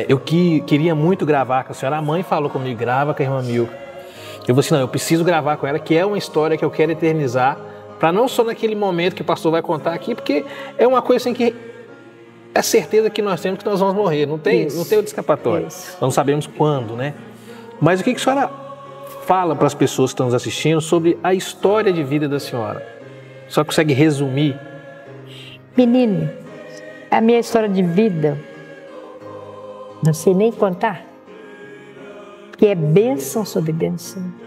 Speaker 1: Eu queria muito gravar com a senhora, a mãe falou comigo, grava com a irmã Milka. Eu falei assim, não, eu preciso gravar com ela, que é uma história que eu quero eternizar, para não só naquele momento que o pastor vai contar aqui, porque é uma coisa assim que é certeza que nós temos que nós vamos morrer, não tem outro escapatório. Nós não sabemos quando, né? Mas o que a senhora fala para as pessoas que estão nos assistindo sobre a história de vida da senhora? Só consegue resumir?
Speaker 2: Menino, a minha história de vida, não sei nem contar, porque é bênção sobre bênção.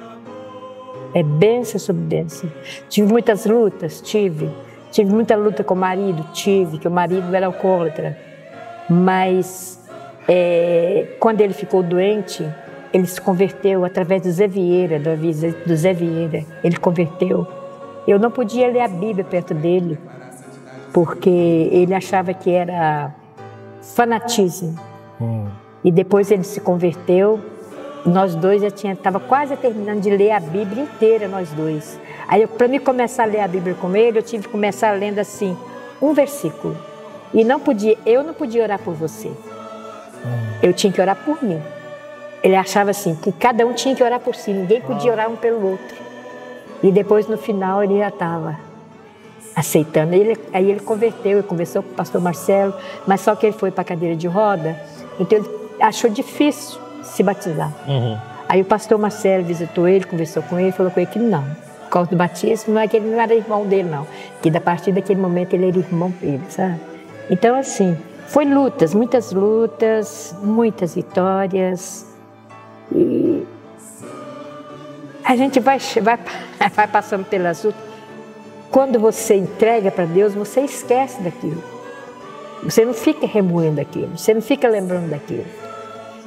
Speaker 2: É bênção sobre bênção. Tive muitas lutas, tive muita luta com o marido, que o marido era alcoólatra, mas quando ele ficou doente, ele se converteu através do Zé Vieira, do Zé Vieira, ele converteu. Eu não podia ler a Bíblia perto dele, porque ele achava que era fanatismo. E depois ele se converteu nós dois estava quase terminando de ler a Bíblia inteira, nós dois. Aí, para mim começar a ler a Bíblia com ele, eu tive que começar lendo assim, um versículo. E eu não podia orar por você. Eu tinha que orar por mim. Ele achava assim, que cada um tinha que orar por si, ninguém podia orar um pelo outro. E depois, no final, ele já estava aceitando. Aí ele converteu, ele conversou com o pastor Marcelo, mas só que ele foi para a cadeira de roda, então ele achou difícil se batizar. Aí o pastor Marcelo visitou ele, conversou com ele, falou com ele que não. Por causa do batismo, não é que ele não era irmão dele, não. Que a partir daquele momento ele era irmão dele, sabe? Então, assim, foi muitas lutas, muitas vitórias. E a gente vai passando pelas lutas. Quando você entrega para Deus, você esquece daquilo. Você não fica remoendo aquilo, você não fica lembrando daquilo.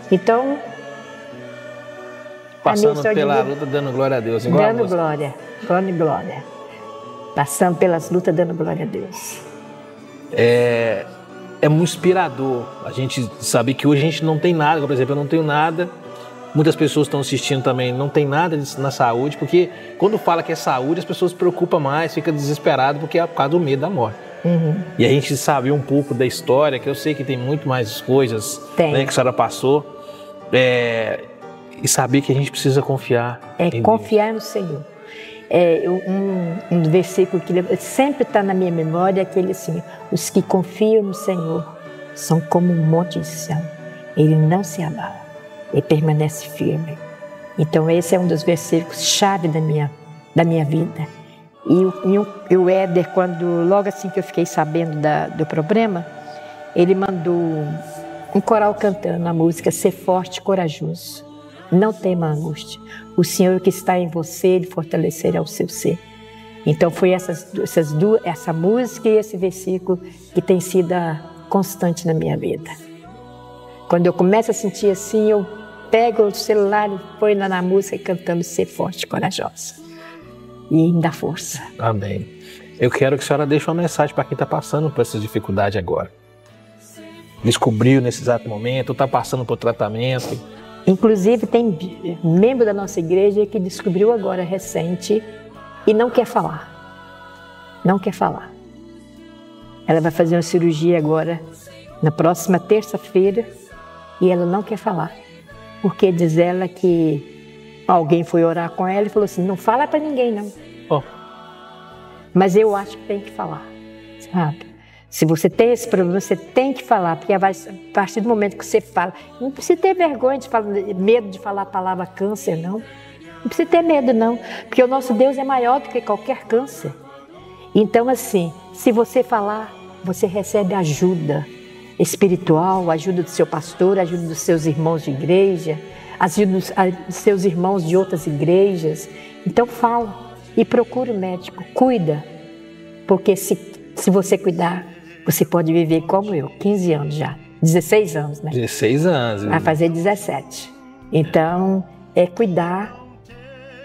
Speaker 2: Então,
Speaker 1: passando pela luta, dando glória a Deus.
Speaker 2: Dando glória, glória. Passando pelas lutas, dando glória a Deus.
Speaker 1: É muito inspirador a gente saber que hoje a gente não tem nada. Por exemplo, eu não tenho nada. Muitas pessoas estão assistindo também, não tem nada na saúde, porque quando fala que é saúde, as pessoas se preocupam mais, ficam desesperadas, porque é por causa do medo da morte. E a gente sabe um pouco da história, que eu sei que tem muito mais coisas, né, que a senhora passou, e saber que a gente precisa confiar em
Speaker 2: confiar no Senhor. Um versículo que sempre está na minha memória, é aquele assim: os que confiam no Senhor são como um monte de Sião, ele não se abala, ele permanece firme. Então esse é um dos versículos chave da minha vida. E o Éder, logo assim que eu fiquei sabendo do problema, ele mandou um coral cantando a música Ser Forte e Corajoso. Não tema angústia. O Senhor que está em você, Ele fortalecerá o seu ser. Então foi essa música e esse versículo que tem sido constante na minha vida. Quando eu começo a sentir assim, eu pego o celular e põe na música cantando Ser Forte e Corajosa. E me dá força.
Speaker 1: Amém. Eu quero que a senhora deixe uma mensagem para quem está passando por essa dificuldade agora. Descobriu nesse exato momento, está passando por tratamento.
Speaker 2: Inclusive tem membro da nossa igreja que descobriu agora recente e não quer falar. Não quer falar. Ela vai fazer uma cirurgia agora, na próxima terça-feira, e ela não quer falar. Porque diz ela que alguém foi orar com ela e falou assim, não fala para ninguém não. Mas eu acho que tem que falar, sabe? Se você tem esse problema, você tem que falar, porque a partir do momento que você fala, não precisa ter vergonha medo de falar a palavra câncer, não. Não precisa ter medo, não, porque o nosso Deus é maior do que qualquer câncer. Então, assim, se você falar, você recebe ajuda espiritual, ajuda do seu pastor, ajuda dos seus irmãos de igreja, ajuda dos seus irmãos de outras igrejas. Então, fala e procura o médico, cuida, porque se você cuidar, você pode viver como eu, 15 anos já, 16 anos, né?
Speaker 1: 16 anos.
Speaker 2: Vai fazer 17. Então, é cuidar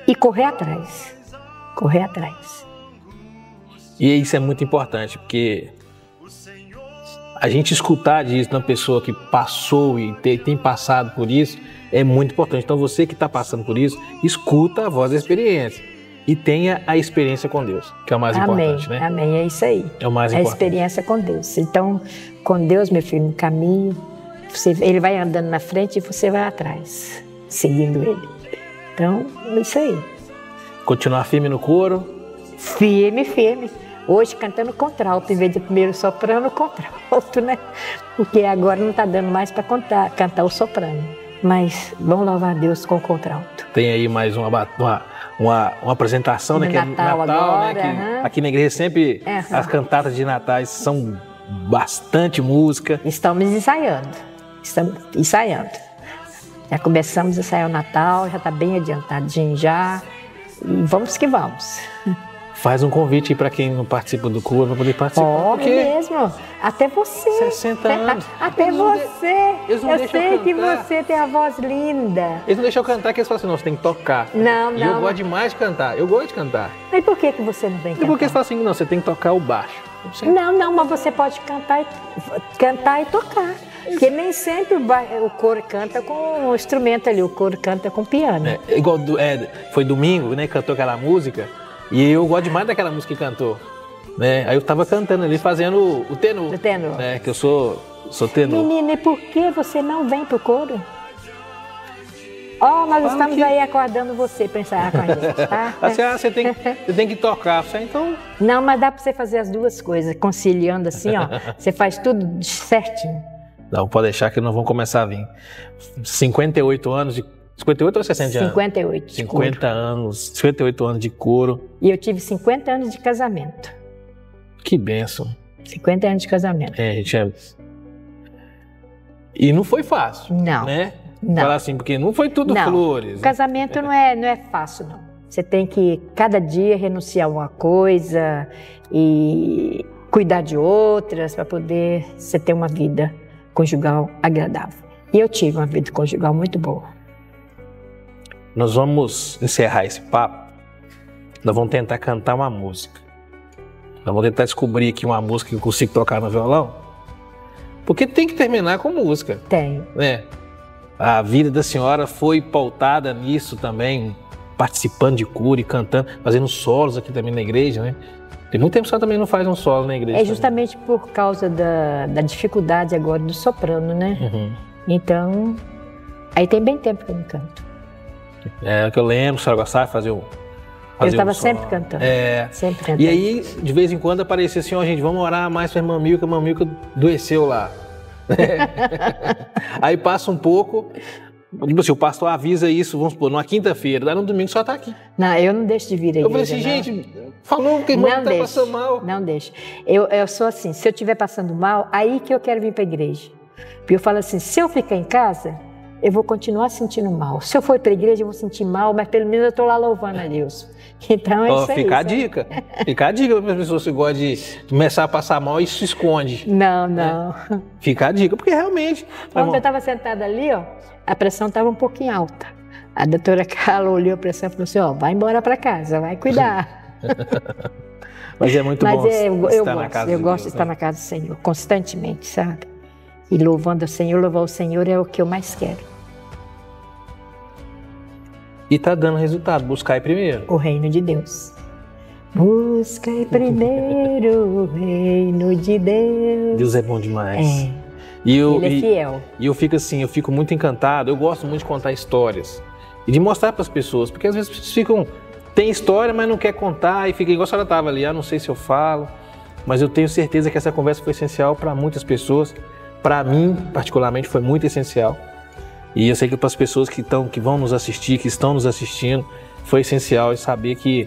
Speaker 2: e correr atrás. Correr atrás.
Speaker 1: E isso é muito importante, porque a gente escutar disso de uma pessoa que passou e tem passado por isso é muito importante. Então, você que está passando por isso, escuta a voz da experiência. E tenha a experiência com Deus, que é o mais importante, né?
Speaker 2: Amém, é isso aí.
Speaker 1: É o mais importante.
Speaker 2: A experiência com Deus. Então, com Deus, meu filho, no caminho, ele vai andando na frente e você vai atrás, seguindo ele. Então, é isso aí.
Speaker 1: Continuar firme no coro.
Speaker 2: Firme, firme. Hoje cantando contralto, em vez de primeiro soprano, contralto, né? Porque agora não está dando mais para cantar o soprano. Mas vamos louvar a Deus com o contralto.
Speaker 1: Tem aí mais uma apresentação, né? Que
Speaker 2: Natal,
Speaker 1: é Natal,
Speaker 2: agora,
Speaker 1: né? Que aqui na igreja sempre as cantatas de Natal são bastante música.
Speaker 2: Estamos ensaiando. Já começamos a ensaiar o Natal, já está bem adiantadinho já. E vamos que vamos.
Speaker 1: Faz um convite para quem não participa do coro, para poder participar.
Speaker 2: Mesmo. Até você.
Speaker 1: 60 anos.
Speaker 2: Até você. Eu sei que você tem a voz linda.
Speaker 1: Eles não deixam eu cantar, que eles falam assim, não, você tem que tocar.
Speaker 2: Não.
Speaker 1: E eu gosto demais de cantar. Eu gosto de cantar.
Speaker 2: Mas por que você não vem cantar?
Speaker 1: Porque eles falam assim, não, você tem que tocar o baixo.
Speaker 2: Não, mas você pode cantar e tocar. Porque nem sempre o coro canta com o instrumento ali, o coro canta com piano.
Speaker 1: Igual foi domingo, né, que cantou aquela música, e eu gosto demais daquela música que cantou. Né? Aí eu tava cantando ali, fazendo o tenor.
Speaker 2: O tenor.
Speaker 1: Né? Que eu sou tenor.
Speaker 2: Menina, e por que você não vem pro coro? Nós estamos aí acordando você pra ensaiar com a gente, tá?
Speaker 1: Você tem que tocar, então...
Speaker 2: Não, mas dá pra você fazer as duas coisas, conciliando assim, ó. Você faz tudo certinho.
Speaker 1: Não, pode deixar que não vão começar a vir. 58 anos de... 58 ou 60 anos?
Speaker 2: 58.
Speaker 1: 50 anos, 58 anos de coro.
Speaker 2: E eu tive 50 anos de casamento.
Speaker 1: Que bênção.
Speaker 2: 50 anos de casamento.
Speaker 1: Gente, e não foi fácil,
Speaker 2: não,
Speaker 1: né?
Speaker 2: Não.
Speaker 1: Falar assim, porque não foi tudo flores.
Speaker 2: O casamento não é fácil, não. Você tem que, cada dia, renunciar a uma coisa e cuidar de outras para poder você ter uma vida conjugal agradável. E eu tive uma vida conjugal muito boa.
Speaker 1: Nós vamos encerrar esse papo. Nós vamos tentar cantar uma música. Nós vamos tentar descobrir aqui uma música que eu consigo tocar no violão. Porque tem que terminar com música.
Speaker 2: Tem.
Speaker 1: Né? A vida da senhora foi pautada nisso também, participando de cura e cantando, fazendo solos aqui também na igreja, né? Tem muito tempo que a senhora também não faz um solo na igreja.
Speaker 2: É justamente por causa da dificuldade agora do soprano, né?
Speaker 1: Uhum.
Speaker 2: Então, aí tem bem tempo que eu não canto.
Speaker 1: É que eu lembro, a senhora gostava de fazer o...
Speaker 2: Eu estava sempre cantando. Sempre cantando.
Speaker 1: E aí, de vez em quando, aparecia assim, gente, vamos orar mais para a irmã Milka adoeceu lá. Aí passa um pouco, tipo assim, o pastor avisa isso, vamos supor, numa quinta-feira, daí no domingo só tá aqui.
Speaker 2: Não, eu não deixo de vir à igreja.
Speaker 1: Eu falei assim, gente, falou que a irmã tá passando mal.
Speaker 2: Não deixo. Eu sou assim, se eu estiver passando mal, aí que eu quero vir para a igreja. Porque eu falo assim, se eu ficar em casa, eu vou continuar sentindo mal. Se eu for para a igreja, eu vou sentir mal, mas pelo menos eu estou lá louvando a Deus. Então é isso aí.
Speaker 1: Fica a dica. Fica a dica para as pessoas que gostam de começar a passar mal e se esconde.
Speaker 2: Não.
Speaker 1: Fica a dica, porque realmente...
Speaker 2: Quando eu estava sentada ali, a pressão estava um pouquinho alta. A doutora Carla olhou a pressão e falou assim, vai embora para casa, vai cuidar.
Speaker 1: Mas é muito bom estar na casa de Deus.
Speaker 2: Eu gosto de estar na casa do Senhor, constantemente, sabe? E louvando o Senhor, louvar o Senhor é o que eu mais quero.
Speaker 1: E tá dando resultado, buscai primeiro.
Speaker 2: O reino de Deus. Buscai primeiro o reino de Deus.
Speaker 1: Deus é bom demais.
Speaker 2: Ele é fiel.
Speaker 1: E eu fico muito encantado, eu gosto muito de contar histórias. E de mostrar para as pessoas, porque às vezes as pessoas tem história, mas não quer contar, e fica igual a senhora estava ali, não sei se eu falo, mas eu tenho certeza que essa conversa foi essencial para muitas pessoas. Para mim, particularmente, foi muito essencial. E eu sei que para as pessoas que vão nos assistir, que estão nos assistindo, foi essencial saber que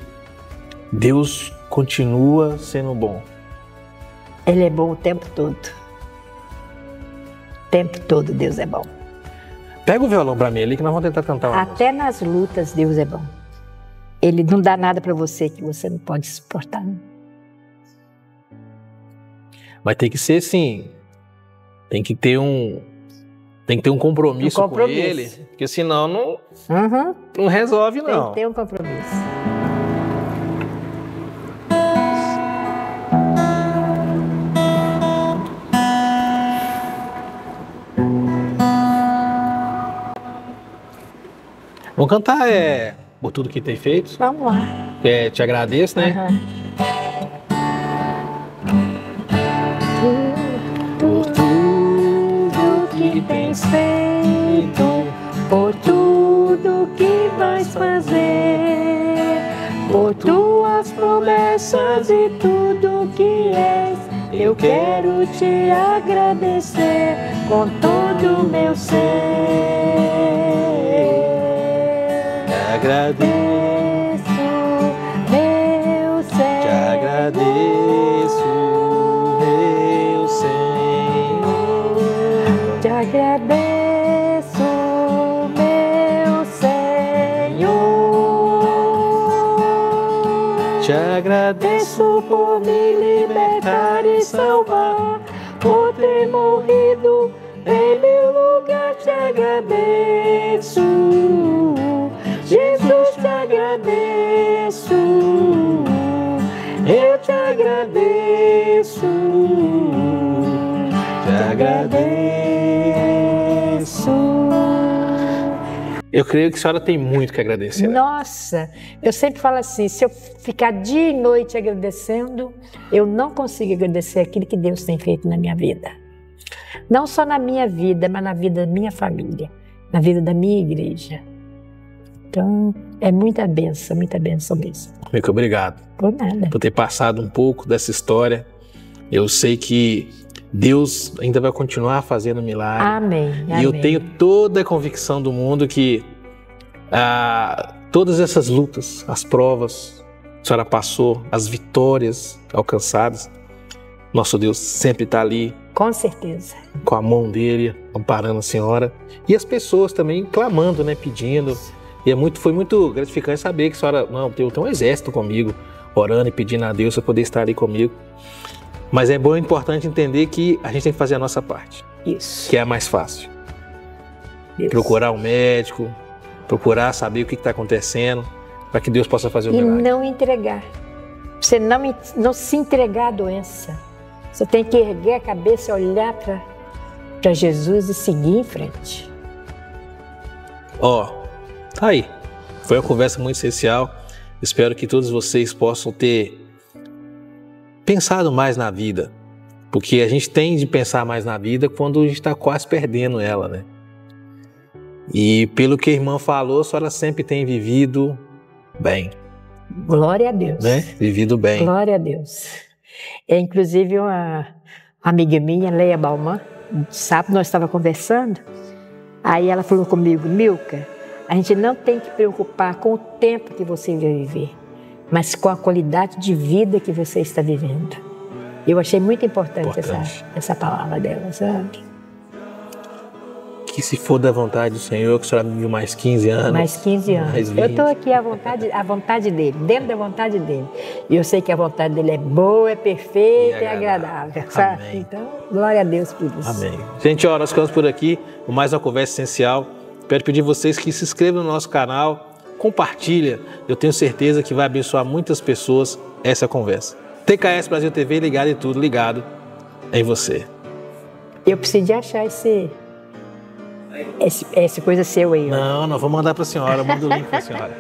Speaker 1: Deus continua sendo bom.
Speaker 2: Ele é bom o tempo todo. O tempo todo Deus é bom.
Speaker 1: Pega o violão para mim ali que nós vamos tentar cantar uma
Speaker 2: Até música. Nas lutas Deus é bom. Ele não dá nada para você que você não pode suportar. Não.
Speaker 1: Mas tem que ser assim, tem que ter um compromisso com ele, porque senão não resolve, não.
Speaker 2: Tem que ter um compromisso.
Speaker 1: Vamos cantar por tudo que tem feito.
Speaker 2: Vamos lá.
Speaker 1: Te agradeço, né?
Speaker 2: Por tudo que tens feito, por tudo que vais fazer, por tuas promessas e tudo que és, eu quero te agradecer com todo o meu ser.
Speaker 1: Agradeço,
Speaker 2: meu Senhor.
Speaker 1: Te agradeço, meu Senhor.
Speaker 2: Te agradeço, meu Senhor.
Speaker 1: Te agradeço
Speaker 2: por me libertar e salvar, por ter morrido em meu lugar. Te agradeço. Jesus, te agradeço, eu te agradeço, te agradeço.
Speaker 1: Eu creio que a senhora tem muito que agradecer.
Speaker 2: Nossa, eu sempre falo assim, se eu ficar dia e noite agradecendo, eu não consigo agradecer aquilo que Deus tem feito na minha vida. Não só na minha vida, mas na vida da minha família, na vida da minha igreja. Então, é muita bênção mesmo.
Speaker 1: Muito obrigado.
Speaker 2: Por nada.
Speaker 1: Por ter passado um pouco dessa história. Eu sei que Deus ainda vai continuar fazendo milagre.
Speaker 2: Amém.
Speaker 1: E eu tenho toda a convicção do mundo que todas essas lutas, as provas que a senhora passou, as vitórias alcançadas, nosso Deus sempre está ali.
Speaker 2: Com certeza.
Speaker 1: Com a mão dele, amparando a senhora. E as pessoas também clamando, né, pedindo. E foi muito gratificante saber que a senhora, tem um exército comigo, orando e pedindo a Deus para poder estar ali comigo. Mas é bom e importante entender que a gente tem que fazer a nossa parte.
Speaker 2: Isso.
Speaker 1: Que é a mais fácil.
Speaker 2: Isso.
Speaker 1: Procurar um médico, procurar saber o que está acontecendo, para que Deus possa fazer o milagre.
Speaker 2: E não entregar. Você não se entregar à doença. Você tem que erguer a cabeça, olhar para Jesus e seguir em frente.
Speaker 1: Tá aí. Foi uma conversa muito essencial. Espero que todos vocês possam ter pensado mais na vida, porque a gente tem de pensar mais na vida quando a gente está quase perdendo ela, né? E pelo que a irmã falou, a senhora sempre tem vivido bem.
Speaker 2: Glória a Deus.
Speaker 1: Né? Vivido bem.
Speaker 2: Glória a Deus. Inclusive uma amiga minha, Leia Bauman, sábado nós estávamos conversando, aí ela falou comigo, Milka, a gente não tem que preocupar com o tempo que você vai viver, mas com a qualidade de vida que você está vivendo. Eu achei muito importante. Essa palavra dela, sabe?
Speaker 1: Que se for da vontade do Senhor, que a senhora vive mais 15 anos.
Speaker 2: Mais 15 anos.
Speaker 1: Mais 20.
Speaker 2: Eu estou aqui à vontade dele, dentro da vontade dele. E eu sei que a vontade dele é boa, é perfeita e agradável, sabe?
Speaker 1: Amém.
Speaker 2: Então, glória a Deus por isso.
Speaker 1: Amém. Gente, nós ficamos por aqui com mais uma conversa essencial. Quero pedir a vocês que se inscrevam no nosso canal, compartilha. Eu tenho certeza que vai abençoar muitas pessoas essa conversa. TKS Brasil TV, ligado em tudo, ligado em você.
Speaker 2: Eu preciso de achar essa coisa seu aí.
Speaker 1: Não, vamos mandar para a senhora, manda o link para a senhora.